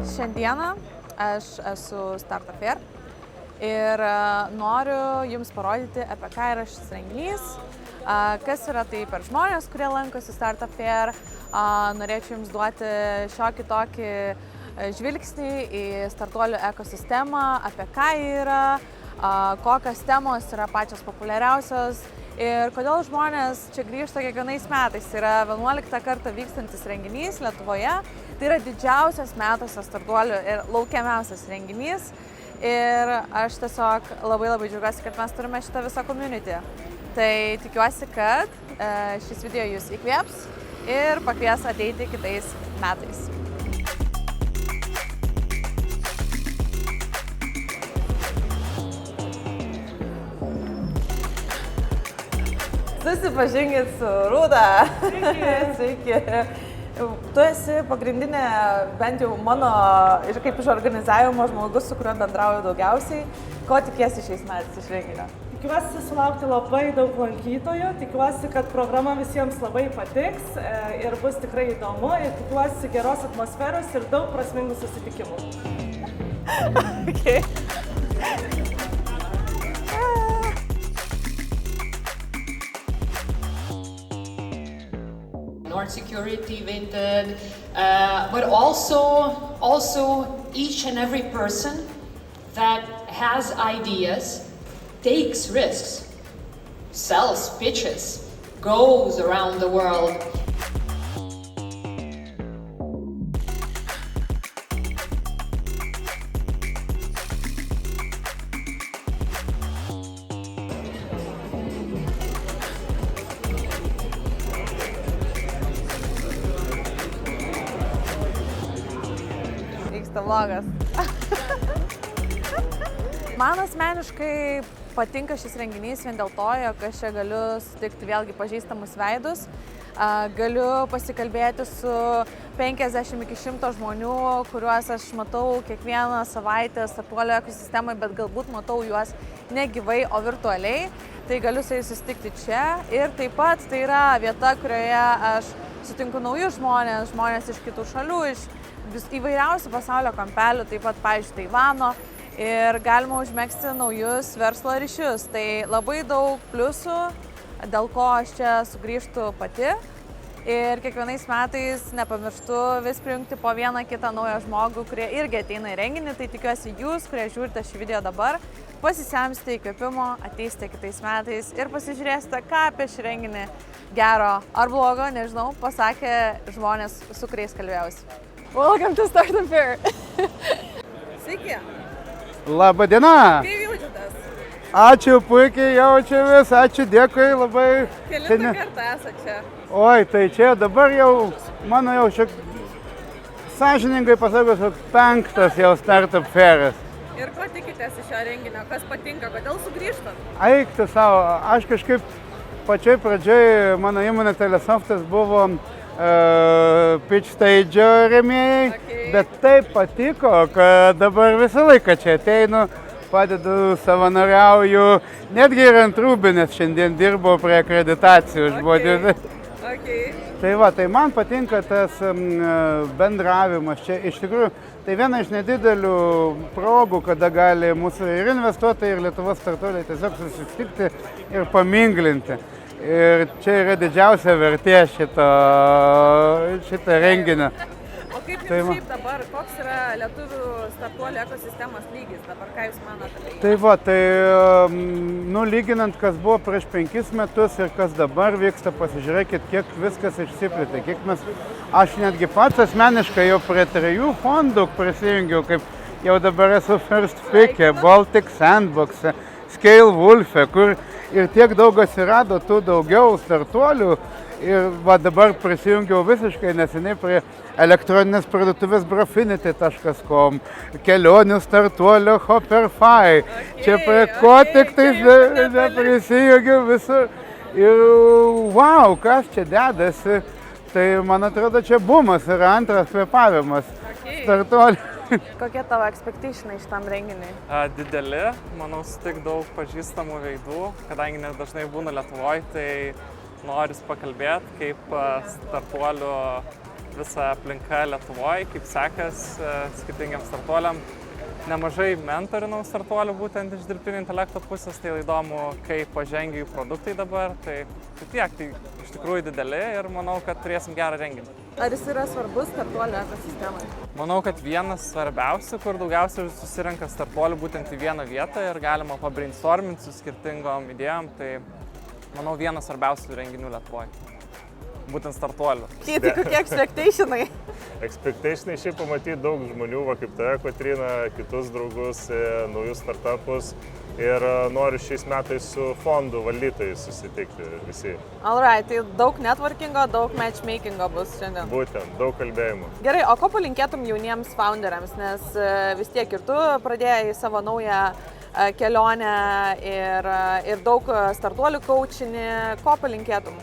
Šiandieną aš esu Startup Fair ir noriu Jums parodyti, apie ką yra šis renginys, kas yra tai per žmonės, kurie lankosi Startup Fair. Norėčiau Jums duoti šiokį tokį žvilgsnį į startuolių ekosistemą, apie ką yra, kokios temos yra pačios populiariausios ir kodėl žmonės čia grįžta kiekvienais metais. Tai yra 11 kartą vykstantis renginys Lietuvoje. Tai yra didžiausias metuose startuolių ir laukiamiausias renginys. Ir aš tiesiog labai džiaugiuosi, kad mes turime šitą visą community. Tai tikiuosi, kad šis video Jūs įkvėps ir pakvies ateiti kitais metais. Susipažinkit su Rūta. Sveiki. Tu esi pagrindinė, bent jau mano, kaip iš organizavimo žmogus, su kuriuo bendrauju daugiausiai. Ko tikiesi šiais metais iš renginio? Tikiuosi sulaukti labai daug lankytojų, tikiuosi, kad programa visiems labai patiks ir bus tikrai įdomu ir tikiuosi geros atmosferos ir daug prasmingų susitikimų. Okay. Nord Security Vinted, but also each and every person that has ideas, takes risks, sells pitches, goes around the world. Vyksta vlogas. Man asmeniškai patinka šis renginys vien dėl to, jog aš čia galiu sutikti vėlgi pažįstamus veidus. Galiu pasikalbėti su 50 iki 100 žmonių, kuriuos aš matau kiekvieną savaitę startuolių ekosistemai, bet galbūt matau juos ne gyvai, o virtualiai. Tai galiu su jais susitikti čia ir taip pat tai yra vieta, kurioje aš sutinku naujus žmonės iš kitų šalių, iš įvairiausių pasaulio kampelių, taip pat, pavyzdžiui, Taivano. Ir galima užmegzti naujus verslo ryšius. Tai labai daug pliusų, dėl ko aš čia sugrįžtu pati. Ir kiekvienais metais nepamirštu vis prijungti po vieną kitą naują žmogų, kurie irgi ateina į renginį. Tai tikiuosi Jūs, kurie žiūrite šį video dabar, pasisemsite įkvėpimo, ateisite kitais metais ir pasižiūrėsite, ką apie šį renginį gero ar blogo, nežinau, pasakė žmonės, su kuriais kalbėjausi. Welcome to Startup Fair! Sveiki! Labą dieną! Kaip jaučiatės? Ačiū, puikiai jaučiamės, ačiū, dėkui labai. Kelintą kartą esate čia? Oi, tai čia dabar jau, mano jau šiek sąžiningai pasakius, 5. jau Startup Fairas. Ir ko tikitės iš šio renginio? Kas patinka? Kodėl sugrįžtat? Eikti savo, aš kažkaip pačioj pradžioj mano įmonė Telesoftas buvo pitch stage rėmėjai, bet taip patiko, kad dabar visą laiką čia ateinu, padedu, savanoriauju, netgi ir ant Rūbinės šiandien dirbau prie akreditacijų. Tai va, tai man patinka tas bendravimas čia. Iš tikrųjų, tai viena iš nedidelių progų, kada gali mūsų ir investuotojai, ir Lietuvos startuoliai tiesiog susitikti ir paminglinti. Ir čia yra didžiausia vertė šito renginio. O kaip Jums šiaip dabar, koks yra lietuvių startuolių ekosistemos lygis dabar, ką Jūs manote? Tai va, tai lyginant, kas buvo prieš 5 metus ir kas dabar vyksta, pasižiūrėkit, kiek viskas išsiplėtė. Aš netgi pats asmeniškai jau prie 3 fondų prisijungiau, kaip jau dabar esu First Pick, Baltic Sandbox, Scale Wolf, kur ir tiek daug atsirado tų daugiau startuolių. Ir va dabar prisijungiau visiškai neseniai prie elektroninės parduotuvės Brofinity.com, kelionių startuolio Hopperfy. Čia prie ko tik tai prisijungiau visur. Ir wow, kas čia dedasi. Tai man atrodo, čia bumas yra antras kvėpavimas startuolių. Kokie tavo expectationai šitam renginiui? Dideli, manau, sutik daug pažįstamų veidų, kadangi nedažnai būna Lietuvoje, tai noris pakalbėti, kaip startuolių visa aplinka Lietuvoje, kaip sekas skirtingiams startuoliam. Nemažai mentorinau startuolių būtent iš dirbtinio intelekto pusės, tai įdomu, kaip pažengia jų produktai dabar. Tai tiek, tai iš tikrųjų dideli ir manau, kad turėsim gerą renginį. Ar jis yra svarbus startuolių ekosistemai? Manau, kad vienas svarbiausių, kur daugiausiai susirenka startuolių būtent į vieną vietą ir galima pabrainstorminti su skirtingom idėjom, tai manau vienas svarbiausių renginių Lietuvoje. Būtent startuolių. Tai kokie expectationai? Expectationai šiaip pamatyti daug žmonių, va kaip tave, Kotryna, kitus draugus, naujus startupus ir noriu šiais metais su fondų valdytojais susitikti visi. Alright, tai daug networkingo, daug matchmakingo bus šiandien. Būtent, daug kalbėjimų. Gerai, o ko palinkėtum jauniems founderiams, nes vis tiek ir tu pradėjai savo naują kelionę ir daug startuolių coachini, ko palinkėtum?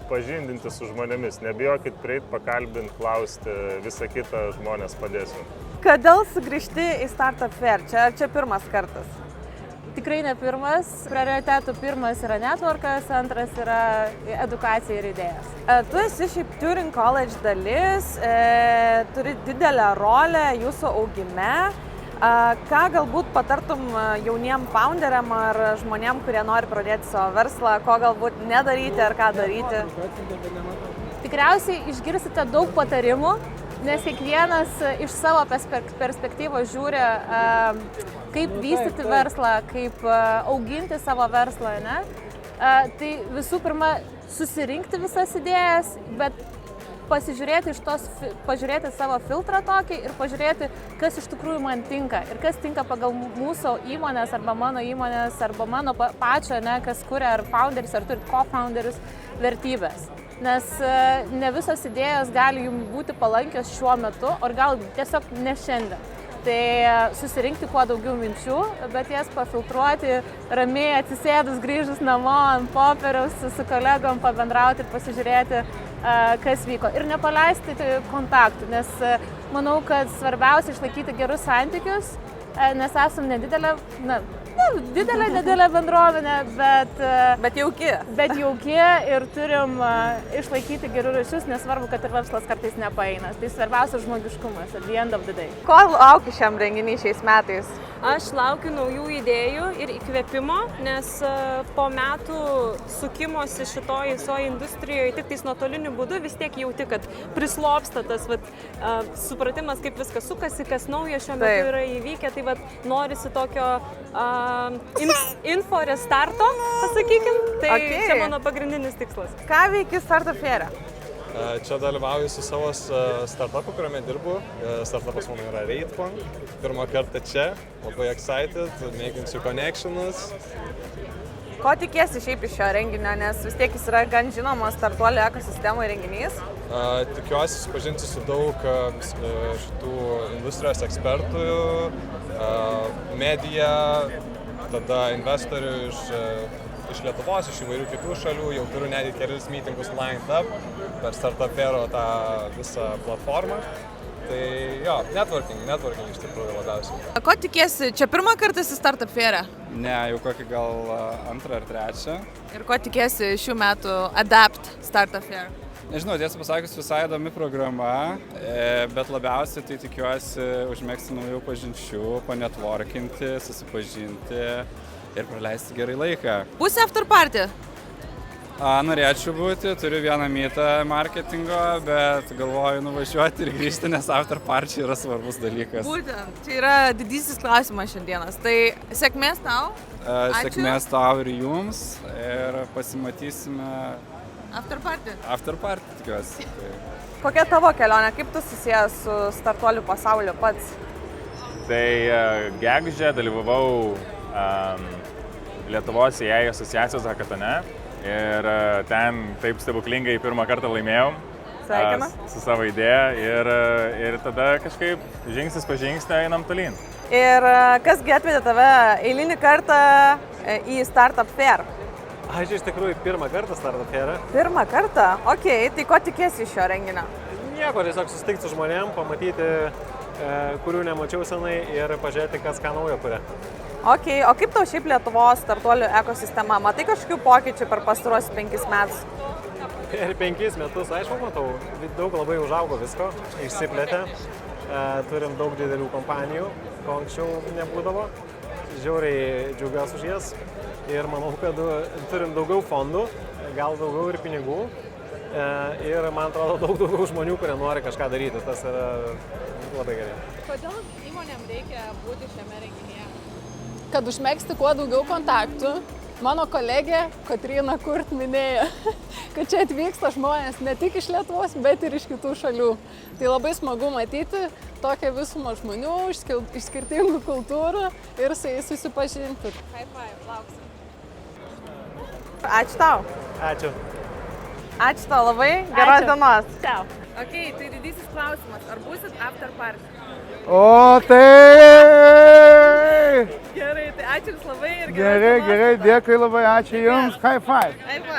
Pažindinti su žmonėmis, nebijokit prieit, pakalbint, klausti, visą kitą žmonės padėsiu. Kodėl sugrįžti į Startup Fair? Čia pirmas kartas. Tikrai ne pirmas. Prioritetų pirmas yra networkas, antras yra edukacija ir idėjas. Tu esi šiaip Turing College dalis, turi didelę rolę jūsų augime. Ką galbūt patartum jauniem founderiam ar žmonėm, kurie nori pradėti savo verslą, ko galbūt nedaryti ar ką daryti? Tikriausiai išgirsite daug patarimų, nes kiekvienas iš savo perspektyvos žiūri, kaip vystyti verslą, kaip auginti savo verslą. Ne? Tai visų pirma, susirinkti visas idėjas, bet pažiūrėti savo filtrą tokį ir pažiūrėti, kas iš tikrųjų man tinka ir kas tinka pagal mūsų įmonės arba mano pačio, ne, kas kuria ar founderis, ar turit co-founderis vertybės. Nes ne visos idėjos gali jums būti palankios šiuo metu, ar gal tiesiog ne šiandien. Tai susirinkti kuo daugiau minčių, bet jas pafiltruoti, ramiai atsisėdus, grįžus namo ant popieriaus, su kolegom pabendrauti ir pasižiūrėti, kas vyko. Ir nepaleisti kontaktų, nes manau, kad svarbiausia išlaikyti gerus santykius, nes esam nedidelė bendruomenė, bet jauki ir turim išlaikyti gerų ryšius, nesvarbu, kad ir verslas kartais nepaeina. Tai svarbiausia žmogiškumas, at the end of the day. Ko lauki šiam renginiui šiais metais? Aš laukiu naujų idėjų ir įkvėpimo, nes po metų sukimosi šitoj industrijoje tik tais nuotoliniu būdu vis tiek jauti, kad prislopsta tas supratimas, kaip viskas sukasi, kas naujo šiuo metu yra įvykę. Tai norisi tokio info restarto, pasakykim. Tai čia mano pagrindinis tikslas. Ką veiki Startup Fair'e? Čia dalyvauju su savo startupu, kuriame dirbu. Startupas mano yra Raidfund. Pirmą kartą čia, labai excited, making su connections. Ko tikiesi šiaip iš šio renginio, nes vis tiek jis yra gan žinomas startuolių ekosistemų renginys? Tikiuosi susipažinti su daug šitų industrijos ekspertų, media, tada investorių iš Lietuvos, iš įvairių kitų šalių, jau turiu netgi kelis meetingus lined up per Startup Fair'o tą visą platformą. Tai jo, networking iš tikrųjų labiausiai. Ko tikiesi? Čia pirmą kartą esi Startup Fair'e? Ne, jau kokį gal antrą ar trečią. Ir ko tikiesi šių metų Adapt Startup Fair? Nežinau, tiesą pasakius, visai įdomi programa, bet labiausiai tai tikiuosi užmėgsti naujų pažinčių, panetworkinti, susipažinti ir praleisti gerai laiką. Būsi after party? Norėčiau būti, turiu vieną mytą marketingo, bet galvoju nuvažiuoti ir grįžti, nes after party yra svarbus dalykas. Būtent, čia yra didysis klausimas šiandienas. Tai sėkmės tau. Sėkmės tau ir jums ir pasimatysime after party. After party, tikiuosi. Kokia tavo kelionė, kaip tu susijęs su startuolių pasauliu pats? Tai gegužę dalyvavau Lietuvos AI asociacijos hackathone ir ten taip stebuklingai pirmą kartą laimėjau su savo idėja ir tada kažkaip žingsnis po žingsnio einam tolyn. Ir kasgi atvedė tave eilinį kartą į Startup Fair? Aš iš tikrųjų pirmą kartą Startup Fair'e. Pirmą kartą? Okei, tai ko tikiesi iš šio renginio? Nieko, tiesiog susitikti su žmonėm, pamatyti, kurių nemačiau senai ir pažiūrėti, kas ką naujo kuria. Okei, o kaip tau šiaip Lietuvos startuolių ekosistema? Matai kažkokių pokyčių per pastaruosius 5 metus? Per 5 metus, aišku, matau, daug labai užaugo visko, išsiplėtė, turim daug didelių kompanijų, ko anksčiau nebūdavo, žiauriai džiaugiuosi už jas ir manau, kad turim daugiau fondų, gal daugiau ir pinigų ir man atrodo daug daugiau žmonių, kurie nori kažką daryti, tas yra labai gerai. Kodėl įmonėm reikia būti šiame renginyje? Kad užmegzti kuo daugiau kontaktų. Mano kolegė Kotryna Kurt minėjo, kad čia atvyksta žmonės ne tik iš Lietuvos, bet ir iš kitų šalių. Tai labai smagu matyti tokią visumą žmonių iš skirtingų kultūrų ir su jais susipažinti. High five, lauksim. Ačiū tau. Ačiū. Ačiū tau labai, geros dienos. Ciao. Ok, tai didysis klausimas, ar būsit after party? O tai! Gerai, tai ačiū Jums labai ir gerai. Gerai, dėkui labai, ačiū Jums. High five. High five.